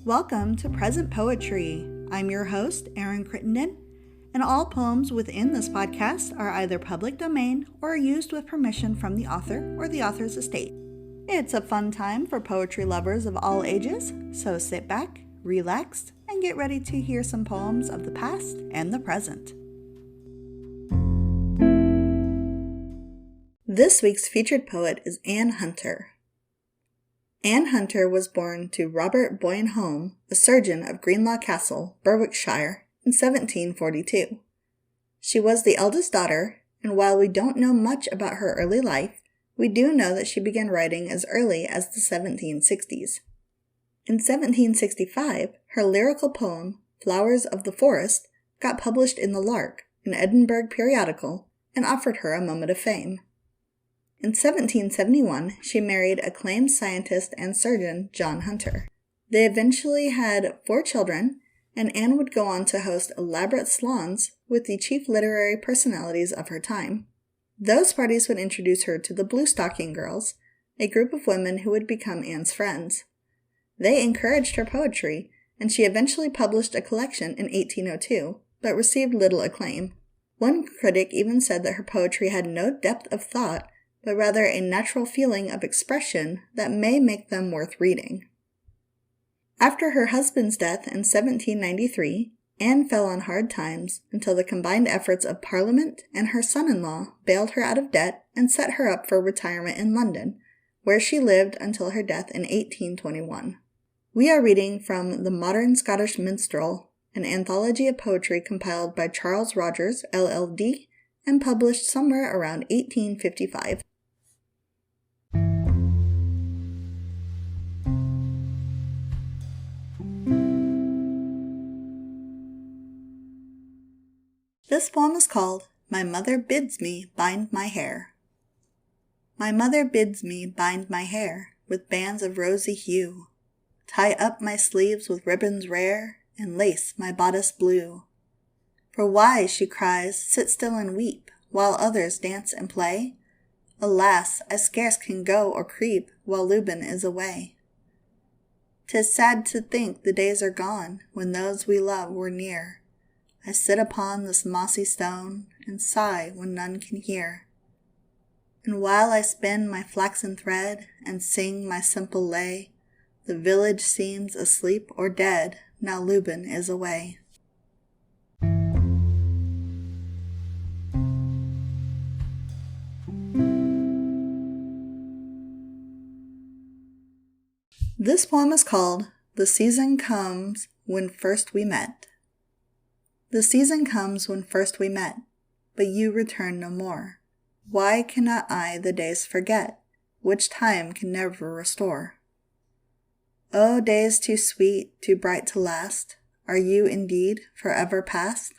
Welcome to Present Poetry. I'm your host, Erin Crittenden, and all poems within this podcast are either public domain or used with permission from the author or the author's estate. It's a fun time for poetry lovers of all ages, so sit back, relax, and get ready to hear some poems of the past and the present. This week's featured poet is Anne Hunter. Anne Hunter was born to Robert Boyne Home, a surgeon of Greenlaw Castle, Berwickshire, in 1742. She was the eldest daughter, and while we don't know much about her early life, we do know that she began writing as early as the 1760s. In 1765, her lyrical poem, Flowers of the Forest, got published in The Lark, an Edinburgh periodical, and offered her a moment of fame. In 1771, she married acclaimed scientist and surgeon John Hunter. They eventually had 4 children, and Anne would go on to host elaborate salons with the chief literary personalities of her time. Those parties would introduce her to the Blue Stocking Girls, a group of women who would become Anne's friends. They encouraged her poetry, and she eventually published a collection in 1802, but received little acclaim. One critic even said that her poetry had no depth of thought, but rather a natural feeling of expression that may make them worth reading. After her husband's death in 1793, Anne fell on hard times until the combined efforts of Parliament and her son-in-law bailed her out of debt and set her up for retirement in London, where she lived until her death in 1821. We are reading from The Modern Scottish Minstrel, an anthology of poetry compiled by Charles Rogers, LLD, and published somewhere around 1855. This poem is called My Mother Bids Me Bind My Hair. My mother bids me bind my hair with bands of rosy hue, tie up my sleeves with ribbons rare, and lace my bodice blue. For why, she cries, sit still and weep, while others dance and play? Alas, I scarce can go or creep, while Lubin is away. 'Tis sad to think the days are gone, when those we love were near. I sit upon this mossy stone, and sigh when none can hear. And while I spin my flaxen thread, and sing my simple lay, the village seems asleep or dead, now Lubin is away. This poem is called The Season Comes When First We Met. The season comes when first we met, but you return no more. Why cannot I the days forget, which time can never restore? O days too sweet, too bright to last, are you indeed forever past?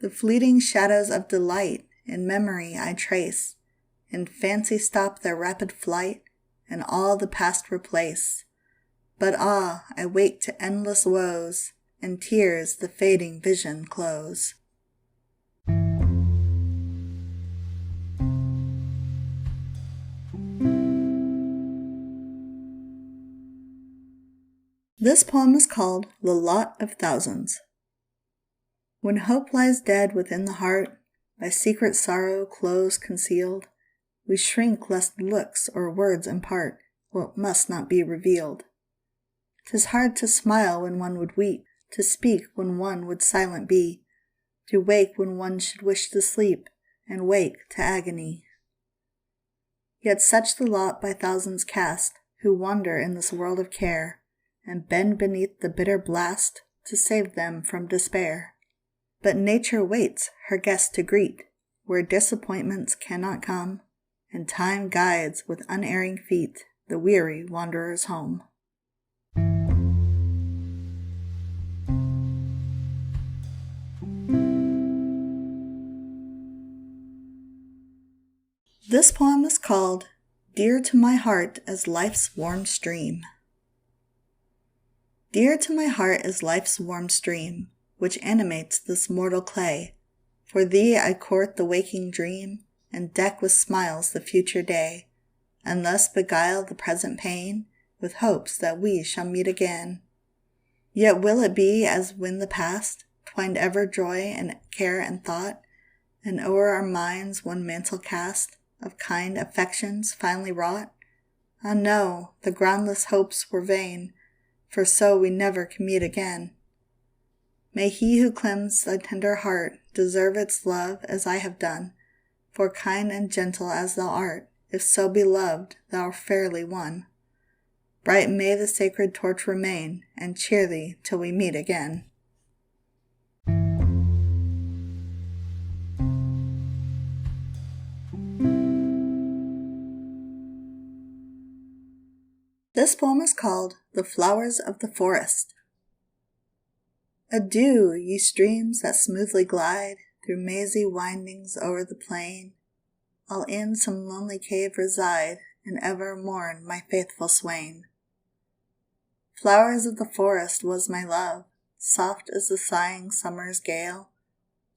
The fleeting shadows of delight in memory I trace, in fancy stop their rapid flight, and all the past replace. But ah, I wake to endless woes, and tears the fading vision close. This poem is called The Lot of Thousands. When hope lies dead within the heart, by secret sorrow close concealed, we shrink lest looks or words impart what must not be revealed. 'Tis hard to smile when one would weep, to speak when one would silent be, to wake when one should wish to sleep, and wake to agony. Yet such the lot by thousands cast, who wander in this world of care, and bend beneath the bitter blast to save them from despair. But nature waits her guests to greet, where disappointments cannot come, and time guides with unerring feet the weary wanderers home. This poem is called Dear to My Heart as Life's Warm Stream. Dear to my heart is life's warm stream, which animates this mortal clay. For thee I court the waking dream, and deck with smiles the future day, and thus beguile the present pain with hopes that we shall meet again. Yet will it be as when the past twined ever joy and care and thought, and o'er our minds one mantle cast of kind affections finally wrought? Ah no, the groundless hopes were vain, for so we never can meet again. May he who cleansed thy tender heart deserve its love as I have done, for kind and gentle as thou art, if so be loved, thou fairly won. Bright may the sacred torch remain, and cheer thee till we meet again. This poem is called The Flowers of the Forest. Adieu, ye streams that smoothly glide through mazy windings o'er the plain. I'll in some lonely cave reside, and ever mourn my faithful swain. Flowers of the forest was my love, soft as the sighing summer's gale,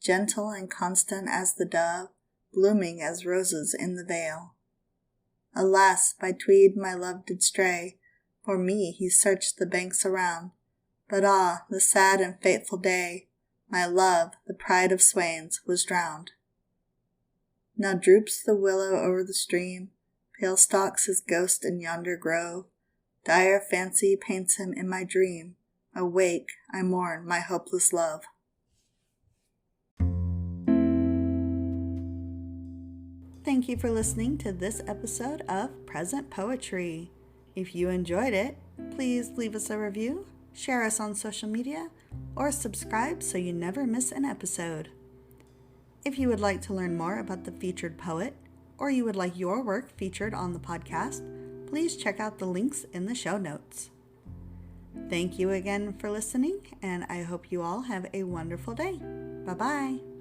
gentle and constant as the dove, blooming as roses in the vale. Alas, by Tweed my love did stray, for me he searched the banks around, but ah, the sad and fateful day, my love, the pride of swains, was drowned. Now droops the willow o'er the stream, pale stalks his ghost in yonder grove, dire fancy paints him in my dream, awake, I mourn my hopeless love. Thank you for listening to this episode of Present Poetry. If you enjoyed it, please leave us a review, share us on social media, or subscribe so you never miss an episode. If you would like to learn more about the featured poet, or you would like your work featured on the podcast, please check out the links in the show notes. Thank you again for listening, and I hope you all have a wonderful day. Bye-bye.